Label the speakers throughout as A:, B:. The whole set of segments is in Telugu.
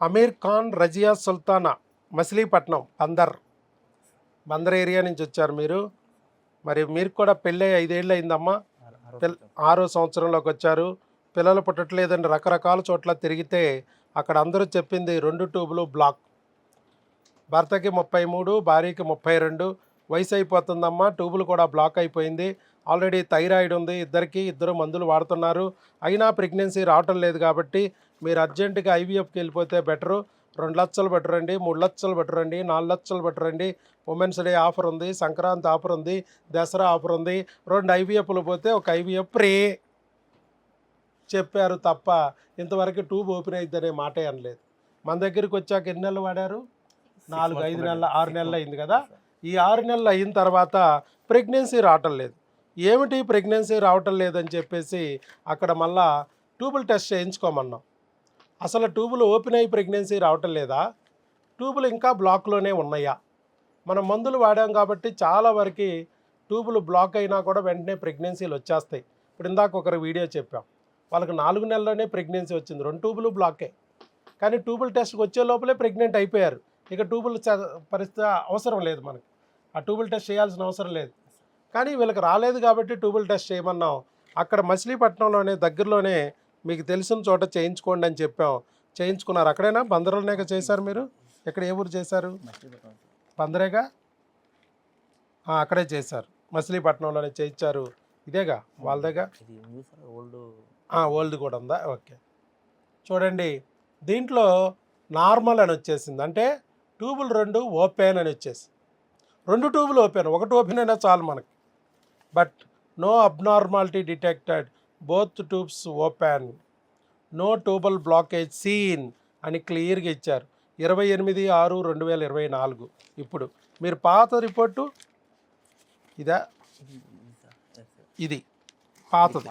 A: అమీర్ ఖాన్, రజియా సుల్తానా, మచిలీపట్నం, బందర్ ఏరియా నుంచి వచ్చారు మీరు. మరి మీరు కూడా పెళ్ళై 5 ఏళ్ళు అయిందమ్మా. ఆరో సంవత్సరంలోకి వచ్చారు. పిల్లలు పుట్టట్లేదని రకరకాల చోట్ల తిరిగితే అక్కడ అందరూ చెప్పింది 2 ట్యూబులు బ్లాక్. భర్తకి 33, భార్యకి 32. వయసు అయిపోతుందమ్మా, ట్యూబులు కూడా బ్లాక్ అయిపోయింది. ఆల్రెడీ థైరాయిడ్ ఉంది ఇద్దరు మందులు వాడుతున్నారు. అయినా ప్రెగ్నెన్సీ రావటం లేదు. కాబట్టి మీరు అర్జెంటుగా ఐవీఎఫ్కి వెళ్ళిపోతే బెటరు. 2 లక్షలు బెటరండి, 3 లక్షలు బెటరండి, 4 లక్షలు బెటరండి. ఉమెన్స్ డే ఆఫర్ ఉంది, సంక్రాంతి ఆఫర్ ఉంది, దసరా ఆఫర్ ఉంది. 2 ఐవీఎఫ్లు పోతే ఒక ఐవీఎఫ్ ఫ్రీ చెప్పారు తప్ప ఇంతవరకు ట్యూబ్ ఓపెన్ అయిద్దనే మాటే అనలేదు. మన దగ్గరికి వచ్చాక ఎన్ని నెలలు వాడారు? 4, 5 నెలలు, 6 నెలలు అయింది కదా. ఈ 6 నెలలు అయిన తర్వాత ప్రెగ్నెన్సీ రావటం లేదు. ఏమిటి ప్రెగ్నెన్సీ రావటం లేదని చెప్పేసి అక్కడ మళ్ళా ట్యూబుల్ టెస్ట్ చేయించుకోమన్నాం. అసలు ట్యూబులు ఓపెన్ అయ్యి ప్రెగ్నెన్సీ రావటం లేదా, ట్యూబులు ఇంకా బ్లాక్లోనే ఉన్నాయా? మనం మందులు వాడాం కాబట్టి చాలా వరకు ట్యూబులు బ్లాక్ అయినా కూడా వెంటనే ప్రెగ్నెన్సీలు వచ్చేస్తాయి. ఇప్పుడు ఇందాక ఒకరు వీడియో చెప్పాం, వాళ్ళకి 4 నెలల్లోనే ప్రెగ్నెన్సీ వచ్చింది, 2 ట్యూబులు బ్లాకే. కానీ ట్యూబుల్ టెస్ట్కి వచ్చే లోపలే ప్రెగ్నెంట్ అయిపోయారు. ఇక ట్యూబుల్ పరిస్థితి అవసరం లేదు, మనకి ఆ ట్యూబుల్ టెస్ట్ చేయాల్సిన అవసరం లేదు. కానీ వీళ్ళకి రాలేదు కాబట్టి ట్యూబుల్ టెస్ట్ చేయమన్నాం. అక్కడ మచిలీపట్నంలోనే దగ్గరలోనే మీకు తెలిసిన చోట చేయించుకోండి అని చెప్పాం. చేయించుకున్నారు. అక్కడైనా బందర్లోనే చేశారు మీరు? ఎక్కడ, ఏ ఊరు చేశారు? బందరేగా, అక్కడే చేశారు. మచిలీపట్నంలోనే చేయించారు. ఇదేగా వాళ్ళదేగా, ఓల్డ్ కూడా ఉందా? ఓకే. చూడండి, దీంట్లో నార్మల్ అని వచ్చేసింది, అంటే ట్యూబులు 2 ఓపెన్ అని వచ్చేసి 2 ట్యూబులు ఓపెన్, 1 ఓపెన్ అయినా చాలు మనకి. But no abnormality detected, both tubes open, no tubal blockage seen అని క్లియర్గా ఇచ్చారు. 28/6/2024. ఇప్పుడు మీరు పాత రిపోర్టు ఇదా? ఇది పాతది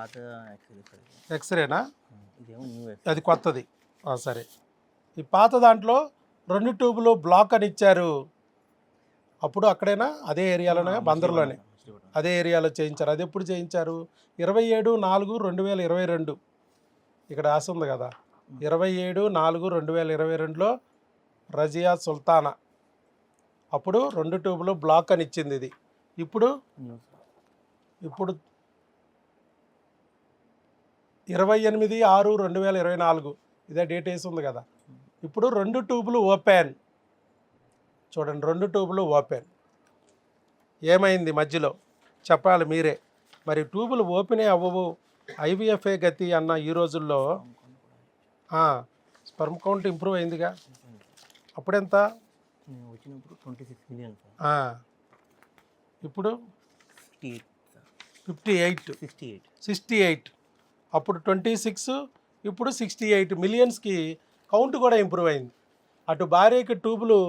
A: ఎక్స్రేనా? అది కొత్తది. సరే, ఈ పాత దాంట్లో 2 ట్యూబులు బ్లాక్ అని ఇచ్చారు. అప్పుడు అక్కడైనా అదే ఏరియాలోనే, బందర్లోనే అదే ఏరియాలో చేయించారు. అది ఎప్పుడు చేయించారు? 27/4/2022. ఇక్కడ రాసి ఉంది కదా, 27/4/2022లో రజియా సుల్తానా. అప్పుడు 2 ట్యూబులు బ్లాక్ అని ఇచ్చింది ఇది. ఇప్పుడు 28/6/2024 ఇదే డేట్ వేసి ఉంది కదా. ఇప్పుడు 2 ట్యూబులు ఓపెన్. చూడండి, 2 ట్యూబులు ఓపెన్. ఏమైంది మధ్యలో చెప్పాలి మీరే. మరి ట్యూబులు ఓపెనే అవ్వవు, ఐవీఎఫ్ఏ గతి అన్న ఈ రోజుల్లో. స్పెర్మ్ కౌంట్ ఇంప్రూవ్ అయిందిగా. అప్పుడెంత?
B: వచ్చినప్పుడు 26 మిలియన్.
A: ఇప్పుడు 68. అప్పుడు 26, ఇప్పుడు 68 మిలియన్స్కి కౌంట్ కూడా ఇంప్రూవ్ అయింది. అటు భార్యకి ట్యూబులు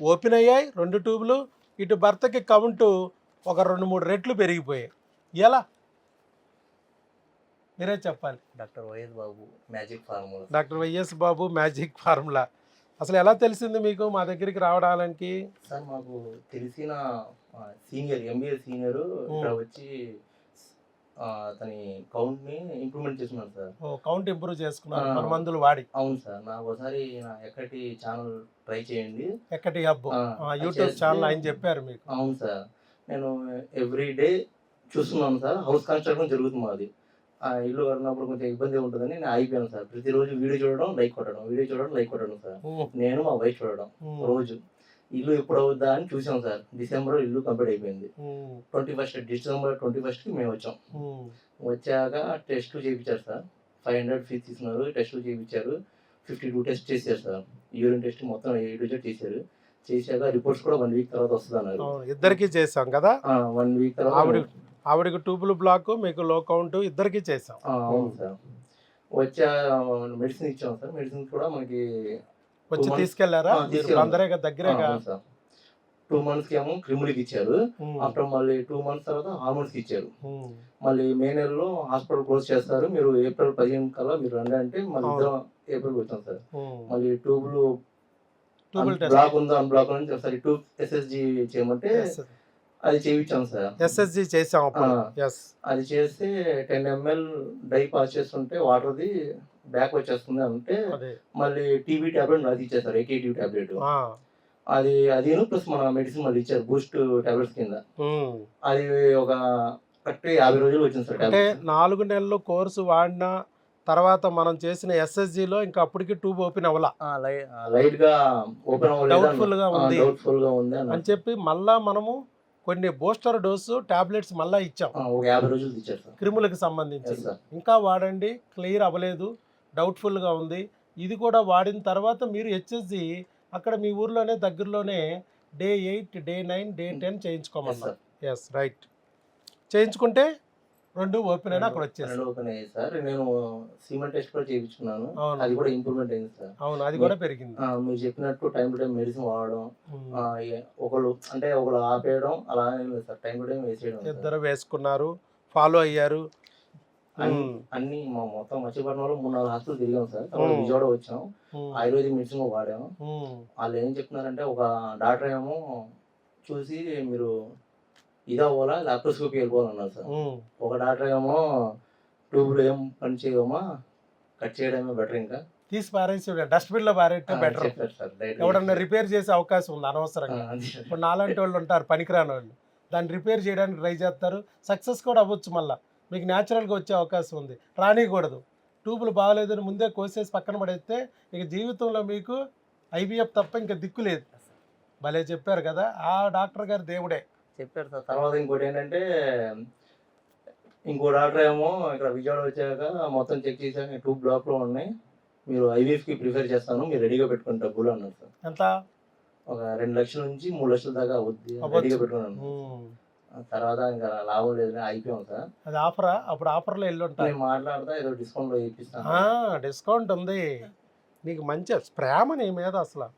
A: ఓపెన్ అయ్యాయి 2 ట్యూబులు, ఇటు భర్తకి కౌంటు ఒక 2-3 రెట్లు పెరిగిపోయాయి. ఎలా మీరే చెప్పాలి.
B: డాక్టర్ వైఎస్ బాబు మ్యాజిక్
A: ఫార్ములా. అసలు ఎలా తెలిసింది మీకు మా దగ్గరికి రావడానికి?
B: సార్, మాకు తెలిసిన సీనియర్, ఎంబీఏ సీనియర్ ఇక్కడ వచ్చి అతని కౌంట్ని ఇంప్రూవ్మెంట్ చేసుకున్నాను సార్.
A: కౌంట్ ఇంప్రూవ్ చేసుకున్నారు మన మందులు వాడి?
B: అవును సార్. నాకు ఒకసారి ఎక్కటి ఛానల్ ట్రై చేయండి,
A: ఎక్కటి హబ్ యూట్యూబ్ ఛానల్ ఆయన చెప్పారు మీకు?
B: అవును సార్. నేను ఎవ్రీ డే చూస్తున్నాను సార్. హౌస్ కన్స్ట్రక్షన్ జరుగుతుంది మాది. ఆ ఇల్లు కట్టినప్పుడు కొంచెం ఇబ్బంది ఉంటుందని నేను ఆగిపోయాను సార్. ప్రతిరోజు వీడియో చూడడం, లైక్ కొట్టడం సార్. నేను మా వైఫ్ చూడడం రోజు. ఇల్లు ఎప్పుడు అవుద్దా అని చూసాం సార్. డిసెంబర్ ఇల్లు కంప్లీట్ అయిపోయింది. డిసెంబర్ 21కి మేము వచ్చాం. వచ్చాక టెస్టులు చేయించారు సార్. 500 ఫీజు తీసుకున్నారు. టెస్టులు చేయించారు. 52 టెస్ట్ చేశారు సార్. యూరిన్ టెస్ట్ మొత్తం 8 చేశారు. చేశాక రిపోర్ట్స్ కూడా 1 వీక్ తర్వాత వస్తుంది అన్నారు.
A: ఇద్దరికి చేసాం కదా.
B: 1 వీక్ తర్వాత
A: ఆవిడకి ట్యూబుల్ బ్లాక్, మీకు లో కౌంట్, ఇద్దరికి చేసాం.
B: అవును సార్. వచ్చా మెడిసిన్ ఇచ్చాం సార్. మెడిసిన్ కూడా మనకి
A: వచ్చి తీసుకెళ్లారా? దగ్గరేగా.
B: 2 months ఏమో క్రిములకి ఇచ్చారు. ఆఫ్టర్ మళ్ళీ 2 months తర్వాత హార్మోన్స్ ఇచ్చారు. మళ్ళీ మే నెలలో హాస్పిటల్ క్లోజ్ చేస్తారు, మీరు ఏప్రిల్ 15 కల్లా మీరు రండి అంటే మళ్ళీ ఏప్రిల్ వచ్చాం సార్. మళ్ళీ ట్యూబుల్ బ్లాక్ ఉందా అన్బ్లాక్ అని ఒకసారి SSG చేయమంటే అది చేయించాం సార్.
A: SSG చేసాం.
B: అది చేస్తే 10 ml డై పాస్ చేస్తుంటే వాటర్ది బ్యాక్ వచ్చేస్తుంది అంటే
A: అదే
B: మళ్ళీ టీబీ టాబ్లెట్ రాసి ఇచ్చేస్తారు, ఏకేటీవ్ టాబ్లెట్.
A: ఆ,
B: అదిను ప్లస్ మన మెడిసిన్ మళ్ళీ ఇచ్చారు బూస్ట్ టాబ్లెట్స్ కింద.
A: ఉమ్.
B: అది ఒక కరెక్ట్ 50 రోజులు వచ్చింది సార్
A: అంటే
B: టాబ్లెట్స్.
A: 4 నెలలు కోర్సు వాడిన తర్వాత మనం చేసిన ఎస్ఎస్జిలో ఇంకా అప్పటికి ట్యూబ్ ఓపెన్ అవ్వాల
B: లైట్ గా ఓపెన్ అవ్వలేదు
A: డౌట్ఫుల్ గా ఉంది
B: డౌట్ఫుల్ గా ఉంది
A: అని
B: అన్నారు.
A: చెప్పి మళ్ళా మనము కొన్ని బూస్టర్ డోసు టాబ్లెట్స్ మళ్ళా ఇచ్చాం
B: ఒక 50 రోజులు ఇచ్చారు సార్.
A: క్రిములకు సంబంధించి.
B: Yes, sir.
A: ఇంకా వాడండి, క్లియర్ అవ్వలేదు, డౌట్ఫుల్గా ఉంది, ఇది కూడా వాడిన తర్వాత మీరు హెచ్ఎస్జి అక్కడ మీ ఊర్లోనే దగ్గరలోనే డే 8, డే 9, డే 10 చేయించుకోమన్నారు. Yes, right. చేయించుకుంటే 2 ఓపెన్ అయినా అక్కడ వచ్చేసి.
B: రెండు ఓపెన్ అయ్యాయి సార్. నేను సిమెంట్ టెస్ట్ కూడా చేయించుకున్నాను,
A: అవును.
B: అది కూడా ఇంప్రూవ్మెంట్ అయింది సార్.
A: అవును, అది కూడా పెరిగింది.
B: మీరు చెప్పినట్టు టైం టు టైం మెడిసిన్ వాడడం,
A: ఉమ్.
B: ఒకళ్ళు ఆపేయడం అలా ఏం లేదు సార్, టైం టు టైం వేసేయడం సార్.
A: ఇద్దరు వేసుకున్నారు, ఫాలో అయ్యారు.
B: అన్ని మొత్తం మచిలీపట్నంలో 3-4 హాస్పిటల్ తిరిగాం సార్. తర్వాత విజయవాడ వచ్చాం, ఆయుర్వేదిక్ మెడిసిన్ వాడాము. వాళ్ళు ఏం చెప్తున్నారంటే ఒక డాక్టర్ ఏమో చూసి మీరు ఇది అవ్వాలా లాప్రోస్కోపీ వెళ్ళిపోవాలన్నారు సార్. ఒక డాక్టర్ ఏమో ట్యూబ్లో ఏం పని చేయమా, కట్ చేయడమే బెటర్, ఇంకా
A: తీసి పారేసి డస్ట్బిన్ లో పారేస్తే బెటర్.
B: చెప్పారు సార్.
A: ఎవడన్నా రిపేర్ చేసే అవకాశం ఉంది అనవసరంగా. ఇప్పుడు నాలాంటి వాళ్ళు ఉంటారు పనికిరాని వాళ్ళు, దాన్ని రిపేర్ చేయడానికి ట్రై చేస్తారు, సక్సెస్ కూడా అవ్వచ్చు, మళ్ళీ మీకు న్యాచురల్గా వచ్చే అవకాశం ఉంది. రానికూడదు. ట్యూబులు బాగలేదని ముందే కోసేసి పక్కన పడేస్తే ఇక జీవితంలో మీకు ఐవీఎఫ్ తప్ప ఇంకా దిక్కు లేదు. భలే చెప్పారు కదా, ఆ డాక్టర్ గారు దేవుడే
B: చెప్పారు సార్. తర్వాత ఇంకోటి ఏంటంటే ఇంకో డాక్టర్ ఏమో ఇక్కడ విజయవాడ వచ్చాక మొత్తం చెక్ చేశాక ట్యూబ్ బ్లాక్లో ఉన్నాయి, మీరు ఐవీఎఫ్కి ప్రిఫర్ చేస్తాను, మీరు రెడీగా పెట్టుకుని డబ్బులు అన్నారు సార్.
A: ఎంత?
B: ఒక 2 లక్షల నుంచి 3 లక్షల దాకా అవుద్ది, రెడీగా పెట్టుకున్నాను. తర్వాత ఇంకా లాభం లేదు, అయిపోయాం సార్.
A: అది ఆఫరా? అప్పుడు ఆఫర్లో వెళ్ళి ఉంటాను.
B: నేను మాట్లాడతా ఏదో డిస్కౌంట్లో ఇప్పిస్తాను.
A: డిస్కౌంట్ ఉంది, నీకు మంచి ప్రేమ నీ మీద అసలు.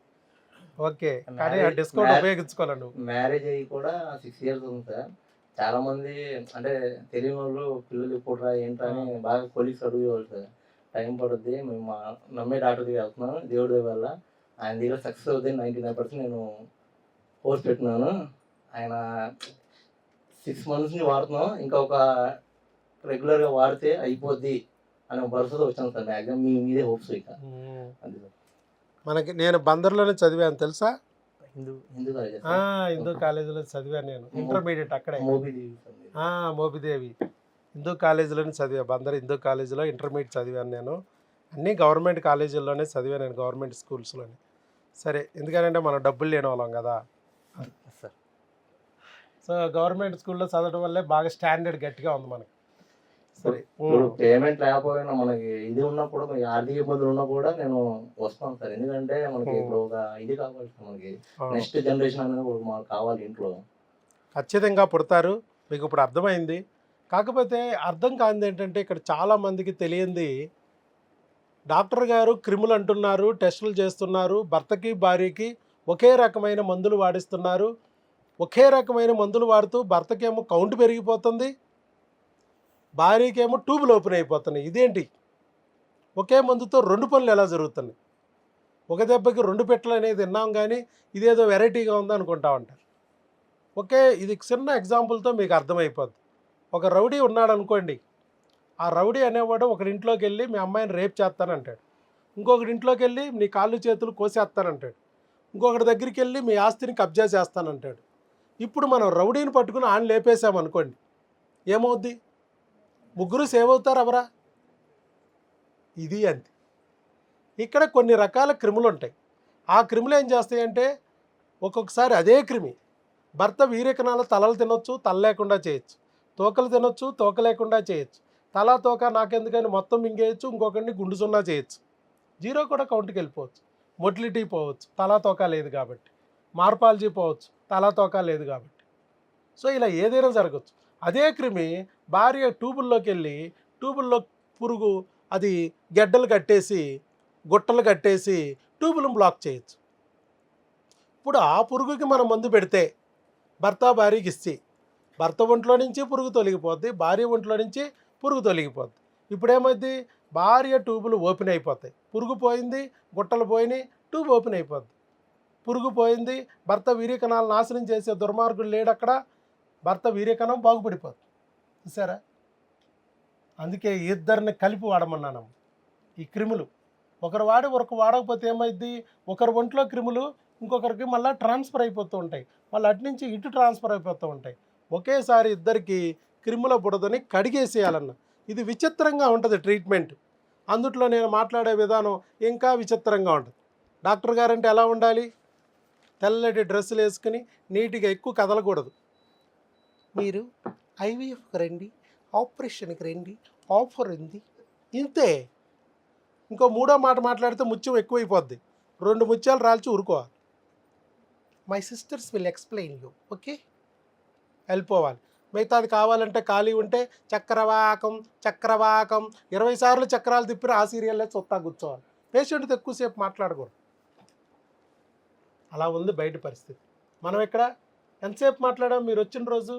A: ఓకే, కానీ ఆ డిస్కౌంట్ ఉపయోగించుకోవాలి నువ్వు.
B: మ్యారేజ్ అయ్యి కూడా 6 years ఉంది సార్. చాలా మంది అంటే తెలియని వాళ్ళు పిల్లలు ఇప్పుడు ఏంటా అని బాగా కొలీగ్స్ అడిగేవాళ్ళు సార్. టైం పడుద్ది, మేము మా నమ్మే డాక్టర్ దగ్గర వెళ్తున్నాను, దేవుడి దయ వల్ల ఆయన దగ్గర సక్సెస్ అవుతుంది 99% నేను కోర్స్ పెట్టినాను. ఆయన 6 months నుంచి వాడుతున్నాం, ఇంకా ఒక రెగ్యులర్గా వాడితే అయిపోద్ది అనే భరోసాతో వచ్చాను సార్. మ్యాక్సిమం మీదే హోప్స్ ఇక అంతే సార్.
A: మనకి నేను బందర్లోనే చదివాను తెలుసా,
B: హిందూ
A: కాలేజీలో చదివాను నేను, ఇంటర్మీడియట్ అక్కడే,
B: మోబిదేవి.
A: మోబిదేవి హిందూ కాలేజీలోనే చదివా, బందర్ హిందూ కాలేజీలో ఇంటర్మీడియట్ చదివాను నేను. అన్నీ గవర్నమెంట్ కాలేజీల్లోనే చదివాను నేను, గవర్నమెంట్ స్కూల్స్లోనే. సరే, ఎందుకంటే మనం డబ్బులు లేని వాళ్ళం కదా, సో గవర్నమెంట్ స్కూల్లో చదవడం వల్లే బాగా స్టాండర్డ్ గట్టిగా ఉంది మనకి. సరే,
B: పేమెంట్ లేకపోయినా మనకి ఇది ఉన్నప్పుడు, మనకి ఆర్థిక ఇబ్బందులు ఉన్నా కూడా నేను వస్తాను సార్. ఎందుకంటే మనకి ఇప్పుడు ఒక ఇది కావాలి సార్, మనకి నెక్స్ట్ జనరేషన్ అనేది మాకు కావాలి ఇంట్లో.
A: ఖచ్చితంగా పుడతారు, మీకు ఇప్పుడు అర్థమైంది. కాకపోతే అర్థం కానిది ఏంటంటే ఇక్కడ చాలామందికి తెలియంది, డాక్టర్ గారు క్రిములు అంటున్నారు, టెస్టులు చేస్తున్నారు, భర్తకి భార్యకి ఒకే రకమైన మందులు వాడిస్తున్నారు, ఒకే రకమైన మందులు వాడుతూ భర్తకేమో కౌంట్ పెరిగిపోతుంది, భార్యకేమో ట్యూబులు ఓపెన్ అయిపోతున్నాయి. ఇదేంటి? ఒకే మందుతో 2 పనులు ఎలా జరుగుతున్నాయి? ఒక దెబ్బకి 2 పెట్టలు అనేది విన్నాం, కానీ ఇదేదో వెరైటీగా ఉంది అనుకుంటా ఉంటారు. ఓకే, ఇది చిన్న ఎగ్జాంపుల్తో మీకు అర్థమైపోద్ది. ఒక రౌడీ ఉన్నాడు అనుకోండి, ఆ రౌడీ అనేవాడు ఒకడి ఇంట్లోకి వెళ్ళి మీ అమ్మాయిని రేప్ చేస్తానంటాడు, ఇంకొకటి ఇంట్లోకి వెళ్ళి నీ కాళ్ళు చేతులు కోసేస్తానంటాడు, ఇంకొకటి దగ్గరికి వెళ్ళి మీ ఆస్తిని కబ్జా చేస్తానంటాడు. ఇప్పుడు మనం రౌడీని పట్టుకుని ఆయన లేపేసామనుకోండి, ఏమవుద్ది? ముగ్గురు సేవ్ అవుతారు ఎవరా? ఇది అంతే. ఇక్కడ కొన్ని రకాల క్రిములు ఉంటాయి. ఆ క్రిములు ఏం చేస్తాయంటే, ఒక్కొక్కసారి అదే క్రిమి భర్త వీర్యకణాల తలలు తినొచ్చు, తల లేకుండా చేయొచ్చు, తోకలు తినొచ్చు, తోక లేకుండా చేయొచ్చు, తల తోక నాకెందుకని మొత్తం మింగేయచ్చు, ఇంకొకరిని గుండు సున్నా చేయొచ్చు, 0 కూడా కౌంట్కి వెళ్ళిపోవచ్చు, మొటిలిటీ పోవచ్చు, తలా తోక లేదు కాబట్టి, మార్పాలజీ పోవచ్చు, తలా తోక లేదు కాబట్టి. సో ఇలా ఏదైనా జరగచ్చు. అదే క్రిమి భార్య ట్యూబుల్లోకి వెళ్ళి ట్యూబుల్లో పురుగు అది గెడ్డలు కట్టేసి గుట్టలు కట్టేసి ట్యూబులను బ్లాక్ చేయొచ్చు. ఇప్పుడు ఆ పురుగుకి మనం మందు పెడితే భర్త భార్యకి ఇచ్చి, భర్త ఒంట్లో నుంచి పురుగు తొలగిపోద్ది, భార్య ఒంట్లో నుంచి పురుగు తొలగిపోద్ది. ఇప్పుడేమైంది? భార్య ట్యూబులు ఓపెన్ అయిపోతాయి, పురుగు పోయింది, గుట్టలు పోయినాయి, ట్యూబ్ ఓపెన్ అయిపోద్ది. పురుగు పోయింది, భర్త వీర్యకణాలు నాశనం చేసే దుర్మార్గుడు లేడు అక్కడ, భర్త వీర్యకణం బాగుపడిపోద్ది. చూసారా? అందుకే ఇద్దరిని కలిపి వాడమన్నాను. ఈ క్రిములు ఒకరు వాడి ఒకరు వాడకపోతే ఏమైద్ది, ఒకరి ఒంట్లో క్రిములు ఇంకొకరికి మళ్ళీ ట్రాన్స్ఫర్ అయిపోతూ ఉంటాయి, మళ్ళీ అటు నుంచి ఇటు ట్రాన్స్ఫర్ అయిపోతూ ఉంటాయి. ఒకేసారి ఇద్దరికి క్రిముల బుడదని కడిగేసేయాలన్న. ఇది విచిత్రంగా ఉంటుంది ట్రీట్మెంట్. అందుట్లో నేను మాట్లాడే విధానం ఇంకా విచిత్రంగా ఉంటుంది. డాక్టర్ గారంటే ఎలా ఉండాలి, తెల్లటి డ్రెస్సులు వేసుకుని నీట్గా ఎక్కువ కదలకూడదు. మీరు ఐవీఎఫ్కి రండి, ఆపరేషన్కి రండి, ఆఫర్ ఉంది, ఇంతే. ఇంకో మూడో మాట మాట్లాడితే ముత్యం ఎక్కువైపోద్ది, 2 ముత్యాలు రాల్చి ఊరుకోవాలి. My sisters will explain you, okay, వెళ్ళిపోవాలి. మిగతాది కావాలంటే ఖాళీ ఉంటే చక్రవాకం 20 సార్లు చక్రాలు తిప్పిన ఆ సీరియల్లో చూస్తా కూర్చోవాలి. పేషెంట్తో ఎక్కువసేపు మాట్లాడకూడదు. అలా ఉంది బయట పరిస్థితి. మనం ఇక్కడ ఎంతసేపు మాట్లాడాం? మీరు వచ్చిన రోజు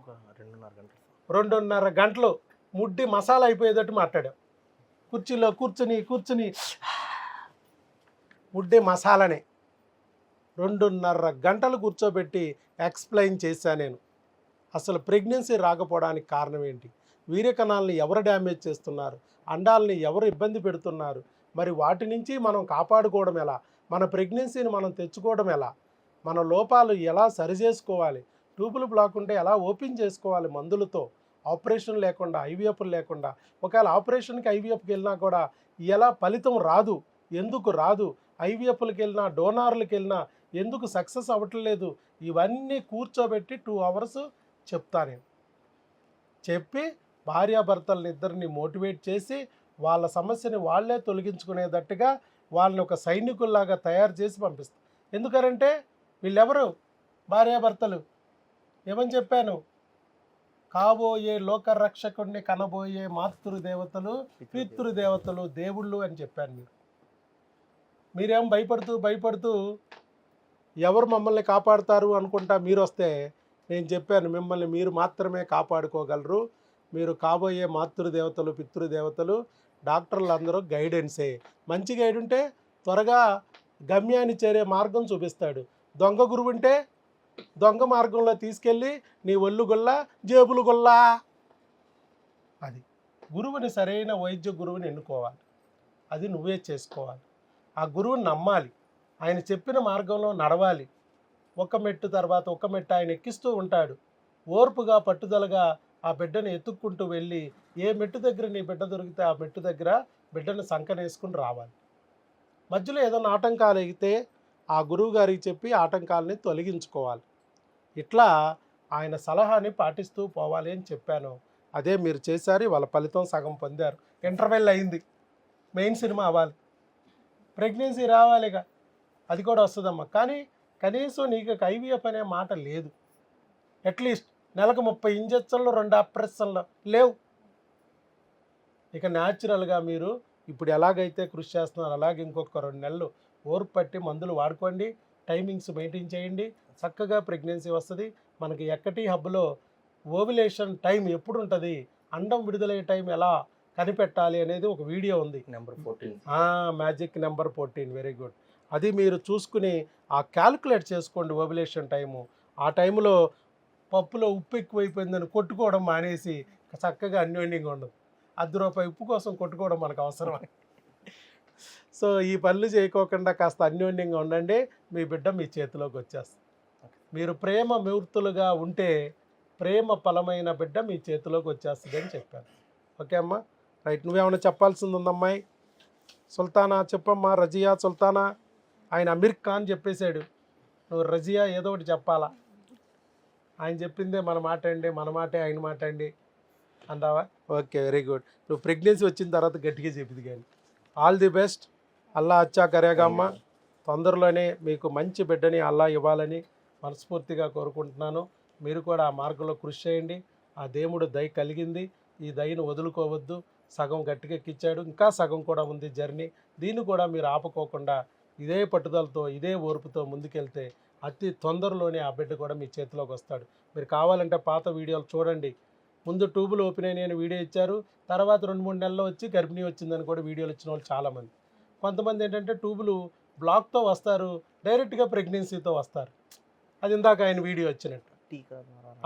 B: ఒక 2.5 గంటలు.
A: 2.5 గంటలు ముడ్డి మసాలా అయిపోయేటట్టు మాట్లాడాం. కుర్చీలో కూర్చుని ముడ్డి మసాలానే 2.5 గంటలు కూర్చోబెట్టి ఎక్స్ప్లెయిన్ చేశా నేను. అసలు ప్రెగ్నెన్సీ రాకపోవడానికి కారణం ఏంటి, వీర్యకణాలని ఎవరు డ్యామేజ్ చేస్తున్నారు, అండాలని ఎవరు ఇబ్బంది పెడుతున్నారు, మరి వాటి నుంచి మనం కాపాడుకోవడం ఎలా, మన ప్రెగ్నెన్సీని మనం తెచ్చుకోవడం ఎలా, మన లోపాలు ఎలా సరిచేసుకోవాలి, ట్యూబులు బ్లాక్ ఉంటే ఎలా ఓపెన్ చేసుకోవాలి మందులతో, ఆపరేషన్ లేకుండా, ఐవీఎఫ్లు లేకుండా. ఒకవేళ ఆపరేషన్కి ఐవీఎఫ్కి వెళ్ళినా కూడా ఎలా ఫలితం రాదు, ఎందుకు రాదు, ఐవీఎఫ్లకు వెళ్ళినా డోనార్లకు వెళ్ళినా ఎందుకు సక్సెస్ అవ్వట్లేదు, ఇవన్నీ కూర్చోబెట్టి 2 అవర్స్ చెప్తా నేను. చెప్పి భార్యాభర్తలని ఇద్దరిని మోటివేట్ చేసి వాళ్ళ సమస్యని వాళ్ళే తొలగించుకునేటట్టుగా వాళ్ళని ఒక సైనికుల్లాగా తయారు చేసి పంపిస్తాం. ఎందుకంటే వీళ్ళెవరు భార్యాభర్తలు, ఏమని చెప్పాను, కాబోయే లోకరక్షకుడిని కనబోయే మాతృదేవతలు పితృదేవతలు దేవుళ్ళు అని చెప్పాను. మీరేం భయపడుతూ ఎవరు మమ్మల్ని కాపాడుతారు అనుకుంటా మీరు వస్తే, నేను చెప్పాను మిమ్మల్ని మీరు మాత్రమే కాపాడుకోగలరు, మీరు కాబోయే మాతృదేవతలు పితృదేవతలు. డాక్టర్లు అందరూ గైడెన్సే. మంచి గైడ్ ఉంటే త్వరగా గమ్యాన్ని చేరే మార్గం చూపిస్తాడు. దొంగ గురువు ఉంటే దొంగ మార్గంలో తీసుకెళ్ళి నీ ఒళ్ళు గొల్ల జేబులు గొల్లా. అది గురువుని, సరైన వైద్య గురువుని ఎన్నుకోవాలి, అది నువ్వే చేసుకోవాలి. ఆ గురువుని నమ్మాలి, ఆయన చెప్పిన మార్గంలో నడవాలి. ఒక మెట్టు తర్వాత ఒక మెట్టు ఆయన ఎక్కిస్తూ ఉంటాడు. ఓర్పుగా పట్టుదలగా ఆ బిడ్డను ఎత్తుక్కుంటూ వెళ్ళి ఏ మెట్టు దగ్గర నీ బిడ్డ దొరికితే ఆ మెట్టు దగ్గర బిడ్డను సంకనేసుకుని రావాలి. మధ్యలో ఏదైనా ఆటంకాలు అయితే ఆ గురువు గారికి చెప్పి ఆటంకాలని తొలగించుకోవాలి. ఇట్లా ఆయన సలహాని పాటిస్తూ పోవాలి అని చెప్పాను. అదే మీరు చేశారు. వాళ్ళ ఫలితం సగం పొందారు. ఇంటర్వెల్ అయింది, మెయిన్ సినిమా అవ్వాలి, ప్రెగ్నెన్సీ రావాలిగా, అది కూడా వస్తుందమ్మా. కానీ కనీసం నీకు ఐవీఎఫ్ అనే మాట లేదు. అట్లీస్ట్ నెలకు 30 ఇంజెక్షన్లు 2 ఆపరేషన్లు లేవు. ఇక న్యాచురల్గా మీరు ఇప్పుడు ఎలాగైతే కృషి చేస్తున్నారు అలాగే ఇంకొక 2 నెలలు ఓర్పు పట్టి మందులు వాడుకోండి, టైమింగ్స్ మెయింటైన్ చేయండి, చక్కగా ప్రెగ్నెన్సీ వస్తుంది. మనకి ఎక్కటి హబ్లో ఓవ్యులేషన్ టైం ఎప్పుడు ఉంటుంది, అండం విడుదలయ్యే టైం ఎలా కనిపెట్టాలి అనేది ఒక వీడియో ఉంది,
B: number 14.
A: Magic number 14. Very good. అది మీరు చూసుకుని ఆ క్యాలిక్యులేట్ చేసుకోండి ఓవ్యులేషన్ టైము. ఆ టైంలో పప్పులో ఉప్పు ఎక్కువైపోయిందని కొట్టుకోవడం మానేసి చక్కగా అన్యోన్యంగా ఉండదు. ₹10 ఉప్పు కోసం కొట్టుకోవడం మనకు అవసరం. సో ఈ పనులు చేయకోకుండా కాస్త అన్యోన్యంగా ఉండండి, మీ బిడ్డ మీ చేతిలోకి వచ్చేస్తుంది. మీరు ప్రేమ మూర్తులుగా ఉంటే ప్రేమ ఫలమైన బిడ్డ మీ చేతిలోకి వచ్చేస్తుంది అని చెప్పాను. ఓకే అమ్మా, రైట్. నువ్వేమైనా చెప్పాల్సింది ఉందమ్మాయి? సుల్తానా చెప్పమ్మా. రజియా, సుల్తానా. ఆయన అమీర్ ఖాన్ చెప్పేశాడు, నువ్వు రజియా ఏదో ఒకటి చెప్పాలా. ఆయన చెప్పిందే మన మాట అండి, మన మాటే ఆయన మాట అండి అంటావా? Okay, very good. నువ్వు ప్రెగ్నెన్సీ వచ్చిన తర్వాత గట్టిగా చెప్పింది. కానీ ఆల్ ది బెస్ట్. అల్లా అచ్చా కరేగా అమ్మ. తొందరలోనే మీకు మంచి బిడ్డని అల్లా ఇవ్వాలని మనస్ఫూర్తిగా కోరుకుంటున్నాను. మీరు కూడా ఆ మార్గంలో కృషి చేయండి. ఆ దేవుడు దయ కలిగింది, ఈ దయను వదులుకోవద్దు. సగం గట్టికెక్కిచ్చాడు, ఇంకా సగం కూడా ఉంది జర్నీ. దీన్ని కూడా మీరు ఆపుకోకుండా ఇదే పట్టుదలతో ఇదే ఓర్పుతో ముందుకెళ్తే అతి తొందరలోనే ఆ బిడ్డ కూడా మీ చేతిలోకి వస్తాడు. మీరు కావాలంటే పాత వీడియోలు చూడండి. ముందు ట్యూబులు ఓపెన్ అయిన వీడియో ఇచ్చారు, తర్వాత 2-3 నెలల్లో వచ్చి గర్భిణీ వచ్చిందని కూడా వీడియోలు ఇచ్చిన వాళ్ళు చాలామంది. కొంతమంది ఏంటంటే ట్యూబులు బ్లాక్తో వస్తారు, డైరెక్ట్గా ప్రెగ్నెన్సీతో వస్తారు. అది ఇందాక ఆయన వీడియో వచ్చినట్టు.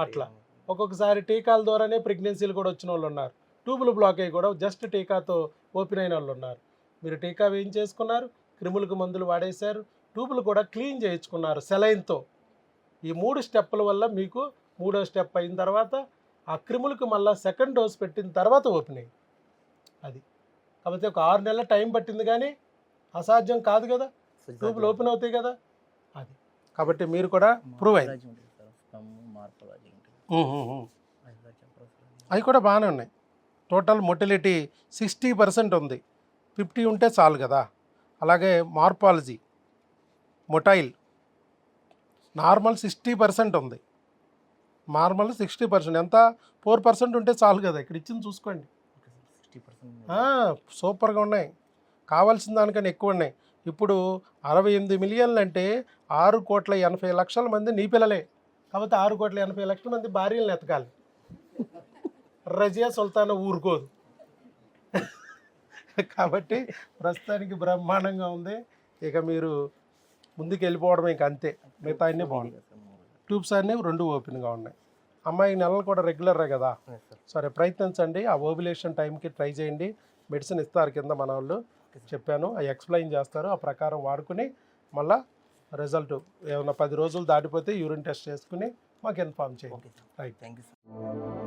A: అట్లా ఒక్కొక్కసారి టీకాల ద్వారానే ప్రెగ్నెన్సీలు కూడా వచ్చిన వాళ్ళు ఉన్నారు. ట్యూబులు బ్లాక్ అయ్యి కూడా జస్ట్ టీకాతో ఓపెన్ అయిన వాళ్ళు ఉన్నారు. మీరు టీకా వేయించేసుకున్నారు, క్రిములకు మందులు వాడేశారు, ట్యూబులు కూడా క్లీన్ చేయించుకున్నారు సెలైన్తో. ఈ 3 స్టెప్పుల వల్ల మీకు 3వ స్టెప్ అయిన తర్వాత ఆ క్రిములకు మళ్ళీ సెకండ్ డోస్ పెట్టిన తర్వాత ఓపెన్ అయ్యింది. అది కాకపోతే ఒక 6 నెలల టైం పట్టింది, కానీ అసాధ్యం కాదు కదా, ట్యూబులు ఓపెన్ అవుతాయి కదా. అది కాబట్టి మీరు కూడా ప్రూవ్ అయింది. అవి కూడా బాగానే ఉన్నాయి. టోటల్ మొటిలిటీ 60% ఉంది, 50 ఉంటే చాలు కదా. అలాగే మార్పాలజీ మొటైల్ నార్మల్ 60% ఉంది. నార్మల్ 60% ఎంత 4% ఉంటే చాలు కదా. ఇక్కడ ఇచ్చింది చూసుకోండి, సూపర్గా ఉన్నాయి. కావాల్సిన దానికన్నా ఎక్కువ ఉన్నాయి. ఇప్పుడు 68 మిలియన్లు అంటే 6,80,00,000 మంది నీ పిల్లలే. కాబట్టి 6,80,00,000 మంది భార్యలను ఎతకాలి. రజియా సుల్తానా ఊరుకోదు. కాబట్టి ప్రస్తుతానికి బ్రహ్మాండంగా ఉంది. ఇక మీరు ముందుకు వెళ్ళిపోవడం ఇంక అంతే. మిగతా అన్నీ బాగున్నాయి. ట్యూబ్స్ అన్నీ 2 ఓపెన్గా ఉన్నాయి. అమ్మాయి నెలలు కూడా రెగ్యులరే కదా. సరే ప్రయత్నించండి. ఆ ఓవ్యులేషన్ టైంకి ట్రై చేయండి. మెడిసిన్ ఇస్తారు కింద మన వాళ్ళు చెప్పాను, అవి ఎక్స్ప్లెయిన్ చేస్తారు. ఆ ప్రకారం వాడుకుని మళ్ళీ రిజల్ట్ ఏమైనా 10 రోజులు దాటిపోతే యూరిన్ టెస్ట్ చేసుకుని మాకు ఇన్ఫార్మ్ చేయండి. Right,
B: thank you sir.